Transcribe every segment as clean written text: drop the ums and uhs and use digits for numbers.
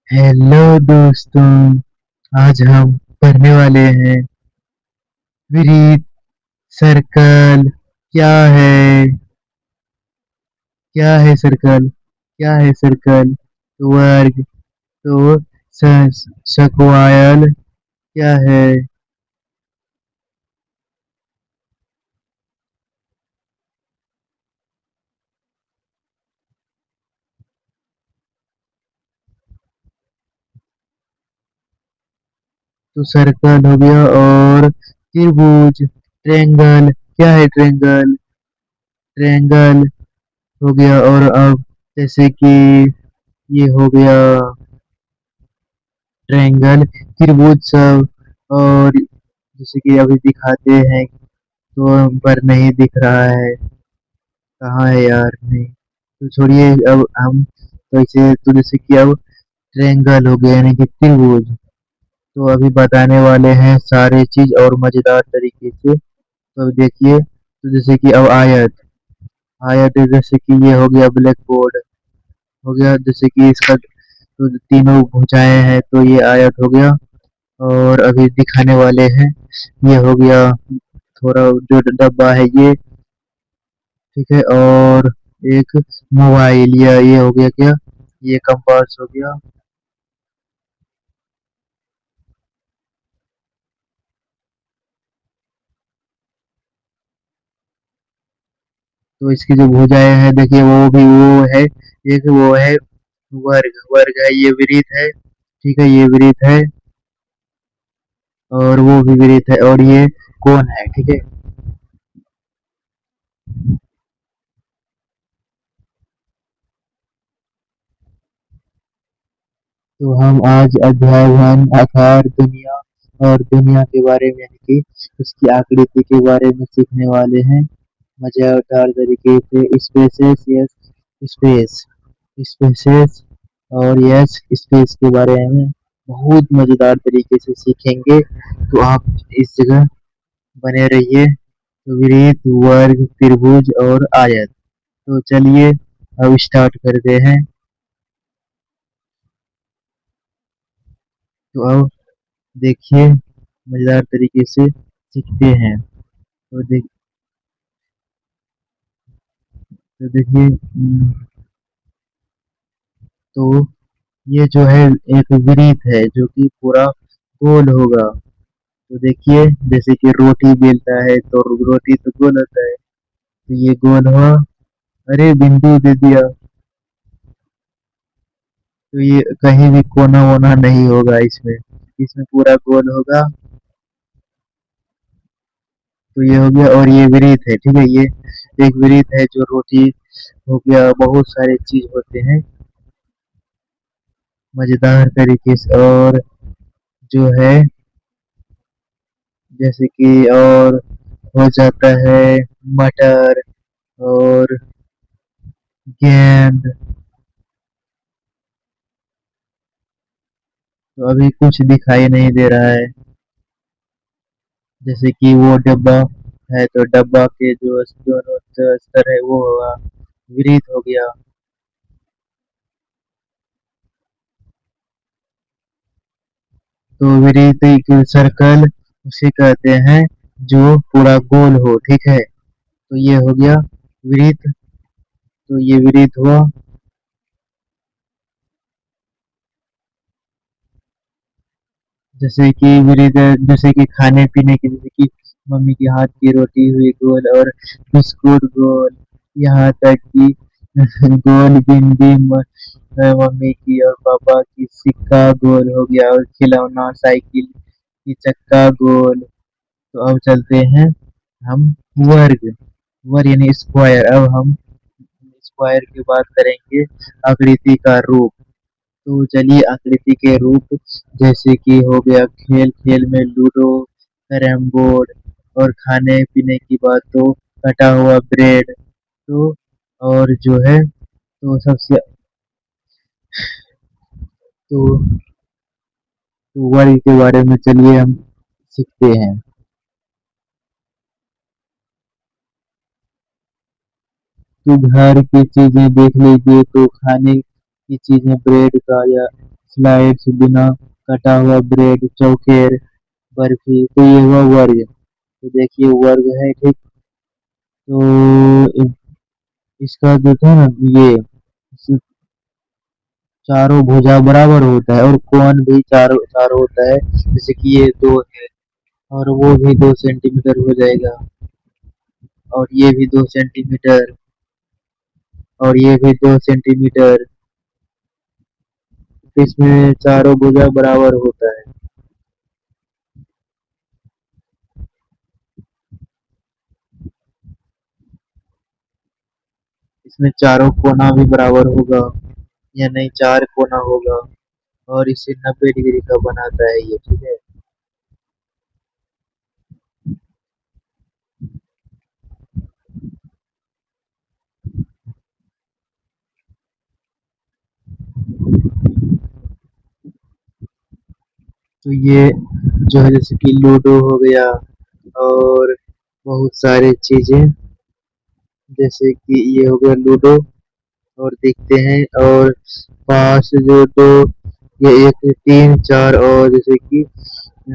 Hello दोस्तों। आज हम पढ़ने वाले हैं विरीत सर्कल क्या है। क्या है सर्कल? क्या है सर्कल? वर्ग तो स्क्वायर क्या है? तो सर्कल हो गया। और त्रिभुज ट्रायंगल क्या है? ट्रायंगल ट्रायंगल हो गया। और अब जैसे कि ये हो गया ट्रायंगल त्रिभुज सब। और जैसे कि अभी दिखाते हैं तो पर नहीं दिख रहा है। कहाँ है यार? नहीं तो छोड़िए। अब हम तो इसे तो जैसे कि अब ट्रायंगल हो गया यानी कि त्रिभुज। तो अभी बताने वाले हैं सारे चीज और मजेदार तरीके से। तो देखिए तो जैसे कि अब आयत आयत है, जैसे कि ये हो गया ब्लैक बोर्ड हो गया। जैसे कि इसका तो तीनों भुजाएं हैं तो ये आयत हो गया। और अभी दिखाने वाले हैं ये हो गया थोड़ा जो डब्बा है ये। ठीक है। और एक मोबाइल या ये हो गया क्या? ये कंपास हो गया। तो इसकी जो भुजाएं हैं देखिए वो भी वो है। एक वो है वर्ग वर्ग है, ये वृत्त है। ठीक है, ये वृत्त है। और वो भी वृत्त है और ये कोण है। ठीक है। तो हम आज अध्याय वन आकार दुनिया और दुनिया के बारे में यानी कि उसकी आकृति के बारे में सीखने वाले हैं मजेदार तरीके से। स्पेसेस यस स्पेस स्पेसेस और यस स्पेस के बारे में बहुत मजेदार तरीके से सीखेंगे। तो आप इस जगह बने रहिए। तो वृत्त वर्ग त्रिभुज और आयत। तो चलिए अब स्टार्ट करते हैं। तो अब देखिए मजेदार तरीके से सीखते हैं। तो देखिए तो ये जो है एक वृत्त है जो कि पूरा गोल होगा। तो देखिए जैसे कि रोटी बेलता है तो रोटी तो गोल होता है। तो ये गोल हुआ। अरे बिंदु दे दिया। तो ये कहीं भी कोना वोना नहीं होगा इसमें। इसमें पूरा गोल होगा। तो ये हो गया। और ये वृत्त है। ठीक है, ये एक वृत्त है जो रोटी हो गया। बहुत सारे चीज होते हैं मजेदार तरीके से। और जो है जैसे कि और हो जाता है मटर और गेंद। तो अभी कुछ दिखाई नहीं दे रहा है। जैसे कि वो डब्बा है तो डब्बा के जो दोनों स्तर है वो होगा वृत्त हो गया। तो वृत्त एक सर्कल उसे कहते हैं जो पूरा गोल हो। ठीक है। तो ये हो गया वृत्त। तो ये वृत्त हुआ। जैसे कि वृत्त जैसे कि खाने पीने की, जैसे कि मम्मी के हाथ की रोटी हुई गोल और बिस्कुट गोल। यहाँ तक कि गोल भिंडी मम्मी की और पापा की सिक्का गोल हो गया। और खिलौना साइकिल की चक्का गोल। तो अब चलते हैं हम वर्ग वर्ग यानी स्क्वायर। अब हम स्क्वायर की बात करेंगे आकृति का रूप। तो चलिए आकृति के रूप जैसे कि हो गया खेल खेल में लूडो कैरम बोर्ड। और खाने पीने की बात तो कटा हुआ ब्रेड। तो और जो है तो सबसे तो, तो वर्ग के बारे में चलिए हम सीखते हैं। तो घर की चीजें देख लीजिए। तो खाने की चीजें ब्रेड का या स्लाइड्स, बिना कटा हुआ ब्रेड, चौकेर, बर्फी। तो ये हुआ वर्ग। तो देखिए वर्ग है, ठीक। तो इसका जो था ना, ये चारों भुजा बराबर होता है और कोण भी चारों चारों होता है। जैसे कि ये दो है और वो भी 2 सेंटीमीटर हो जाएगा, और ये भी 2 सेंटीमीटर, और ये भी 2 सेंटीमीटर। इसमें चारों भुजा बराबर होता है। इसमें चारों कोना भी बराबर होगा, या नहीं, 4 कोना होगा। और इसे 90 डिग्री का बनाता है ये, ठीक है। तो ये जो है, जैसे कि लूडो हो गया और बहुत सारी चीजें, जैसे कि ये हो गया लूडो। और देखते हैं, और 5 जो 2, ये 1 3 4, और जैसे कि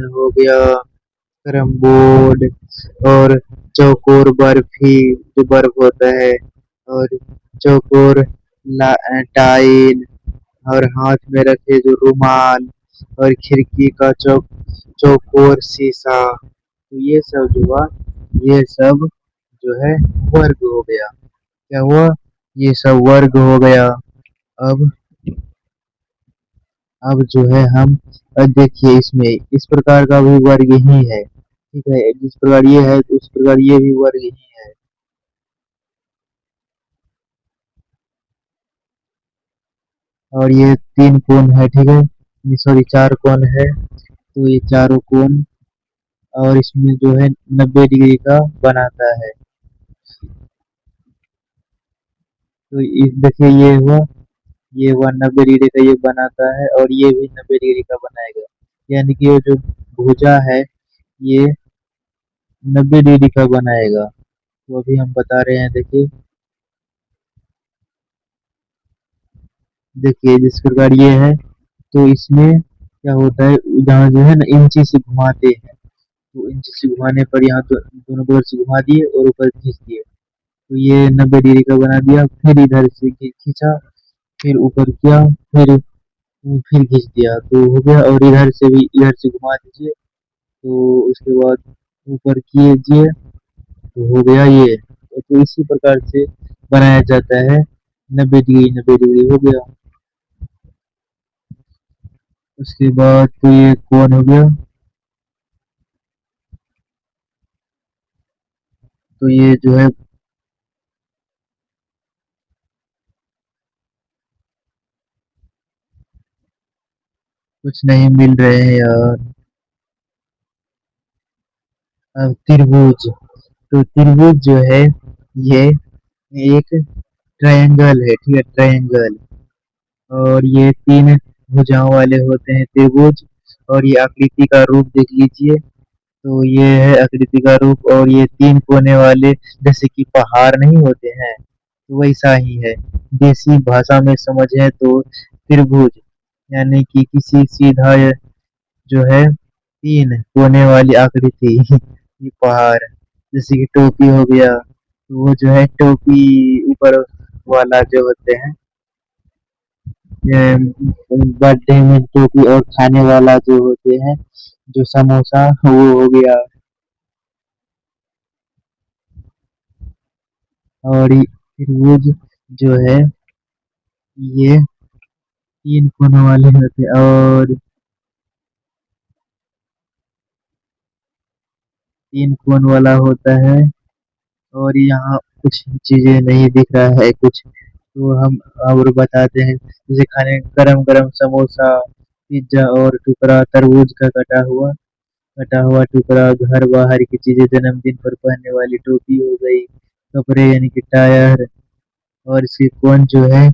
हो गया कैरम बोर्ड, और चौकोर बर्फी जो बर्फ होता है, और चौकोर टाइल, और हाथ में रखे जो रुमाल, और खिड़की का चौकोर शीशा। तो ये सब जो हुआ, ये सब जो है वर्ग हो गया। क्या हुआ? ये सब वर्ग हो गया। अब अब जो है हम, देखिए इसमें इस प्रकार का भी वर्ग ही है, ठीक है। जिस प्रकार ये है तो उस प्रकार ये भी वर्ग ही है। और ये 3 कोण है, ठीक है, सॉरी 4 कोण है। तो ये चारों कोण, और इसमें जो है 90 डिग्री का बनाता है। तो इस देखिए ये हुआ 90 डिग्री का ये बनाता है, और ये भी 90 डिग्री का बनाएगा। यानी कि ये जो भुजा है, ये 90 डिग्री का बनाएगा। तो अभी हम बता रहे हैं, देखिए। देखिए जिस प्रकार ये है, तो इसमें क्या होता है, जहाँ जो है ना इंची से घुमाते हैं, तो इंची से घुमाने पर यहाँ तो दोनों बगल से घुमा दिए और ऊपर खींच दिए, तो ये 90 डिग्री का बना दिया। फिर इधर से खींचा, फिर ऊपर किया, फिर खींच दिया, तो हो गया। और इधर से भी, इधर से घुमा दीजिए, तो उसके बाद ऊपर कीजिए, तो हो गया ये। तो इसी प्रकार से बनाया जाता है। 90 डिग्री 90 डिग्री हो गया। उसके बाद तो ये कोण हो गया। तो ये जो है, कुछ नहीं मिल रहे हैं यार। अब त्रिभुज। तो त्रिभुज जो है, ये एक ट्रायंगल है, ठीक है, ट्रायंगल। और ये 3 भुजाओं वाले होते हैं त्रिभुज। और ये आकृति का रूप देख लीजिए। तो ये है आकृति का रूप, और ये 3 कोने वाले, जैसे कि पहाड़ नहीं होते हैं, तो वैसा ही है। देसी भाषा में समझे तो त्रिभुज यानी कि किसी सीधा जो है 3 कोने वाली आकृति ये पहाड़। जैसे कि टोपी हो गया, तो वो जो है टोपी ऊपर वाला जो होते हैं, बर्थडे में टोपी, और खाने वाला जो होते हैं, जो समोसा, वो हो गया। और तरबूज जो है, ये 3 कोनों वाले होते हैं, और 3 कोन वाला होता है। और यहाँ कुछ चीजें नहीं दिख रहा है कुछ, तो हम और बताते हैं। जैसे खाने, गरम गरम समोसा, पिज्जा, और टुकड़ा तरबूज का कटा हुआ टुकड़ा, घर बाहर की चीजें, जन्मदिन पर पहनने वाली टोपी हो गई, कपड़े यानी कि टायर, और इसके कौन जो है,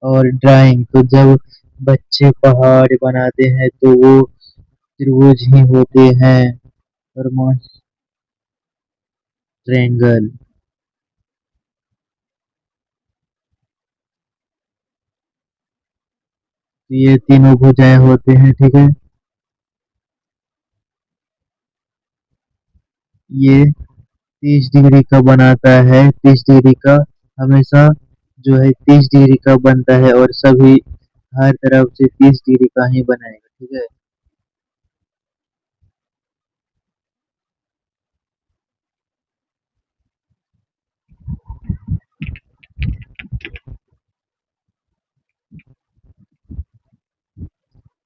और ड्राइंग। तो जब बच्चे पहाड़ बनाते हैं तो वो त्रिभुज ही होते हैं, और ट्रायंगल। ये तीनों भुजाएं होते हैं, ठीक है। ये 30 डिग्री का बनाता है, 30 डिग्री का हमेशा जो है 30 डिग्री का बनता है, और सभी हर तरफ से 30 डिग्री का ही बनाएगा, ठीक है।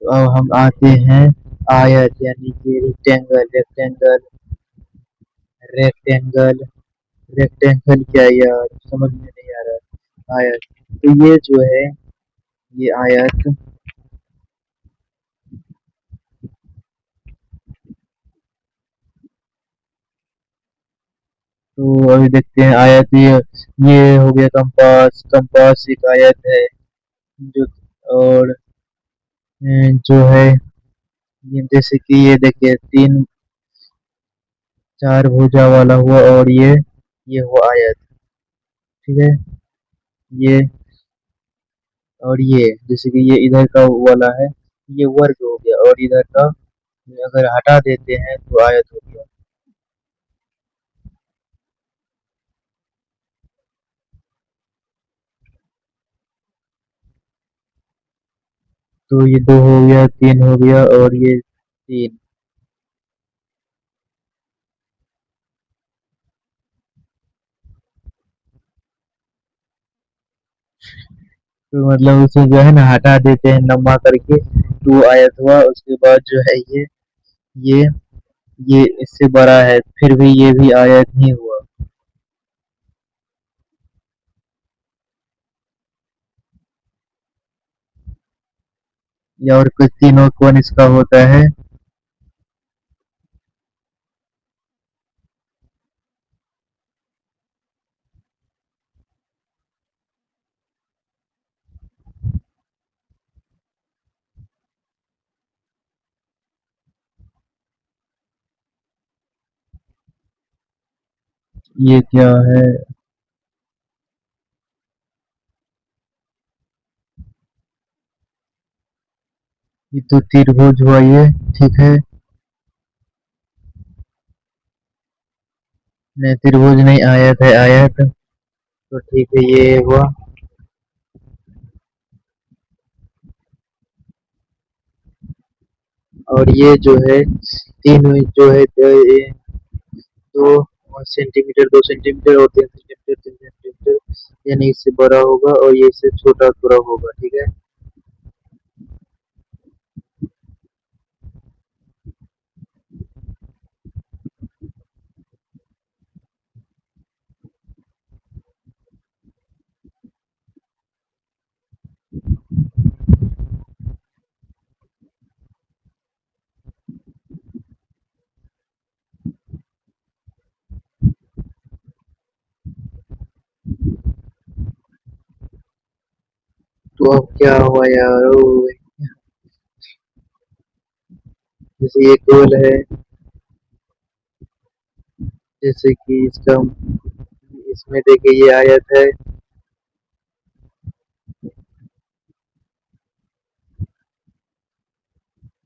तो अब हम आते हैं आयत यानी कि रेक्टेंगल। रेक्टेंगल, रेक्टेंगल, रेक्टेंगल क्या है यार, समझ में नहीं आ रहा। आयत, तो ये जो है ये आयत। तो अभी देखते हैं आयत। ये हो गया कंपास। कंपास एक आयत है जो, और जो है ये जैसे कि ये देखिए तीन चार भुजा वाला हुआ, और ये हुआ आयत, ठीक है। ये और ये जैसे कि ये इधर का वाला है, ये वर्ग हो गया, और इधर का अगर हटा देते हैं तो आयत हो गया। तो ये दो हो गया, तीन हो गया, और ये तीन। तो मतलब उसे जो है ना हटा देते हैं लंबा करके, तो वो आयत हुआ। उसके बाद जो है ये ये इससे बड़ा है, फिर भी ये भी आयत ही हुआ। या और कुछ तीनों कौन इसका होता है। ये क्या है। ये तो त्रिभुज हुआ ये, ठीक है। नहीं, त्रिभुज नहीं, आयत है आयत। तो ठीक है, ये हुआ। और ये जो है तीन जो है दो सेंटीमीटर, 2 सेंटीमीटर, और 3 सेंटीमीटर, 3 सेंटीमीटर, यानी इससे बड़ा होगा, और ये इससे छोटा थोड़ा होगा, ठीक है। तो अब क्या हुआ यार, जैसे ये गोल है, जैसे कि इसका इसमें देखिए ये आयत है।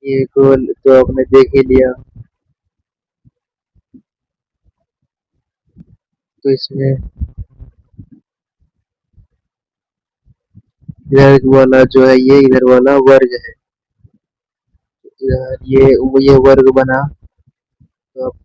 ये गोल तो आपने देख ही लिया। तो इसमें इधर वाला जो है ये इधर वाला वर्ग है। ये वर्ग बना। तो अब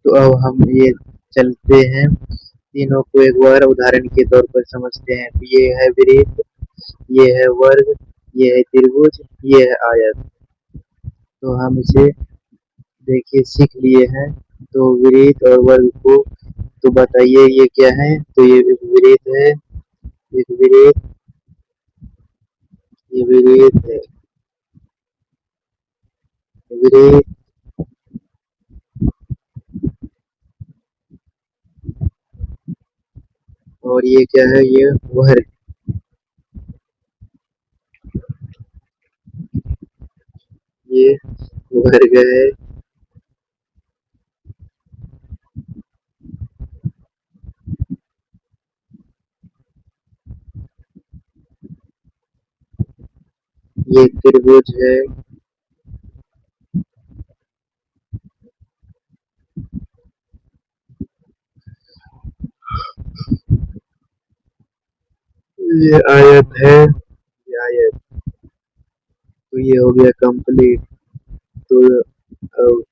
अब हम ये चलते हैं, तीनों को एक बार उदाहरण के तौर पर समझते हैं। तो ये है वृत्त, ये है वर्ग, ये है त्रिभुज, ये है आयत। तो हम इसे देखिए सीख लिए हैं। तो वृत्त और वर्ग को तो बताइए ये क्या है। तो ये एक वृत्त है, एक वृत्त, ये वृत्त है, वृत्त। और ये क्या है, ये वर्ग। ये भर गए। ये त्रिभुज है। ये आयत है। ये आयत। तो ये हो गया कंप्लीट। तो अब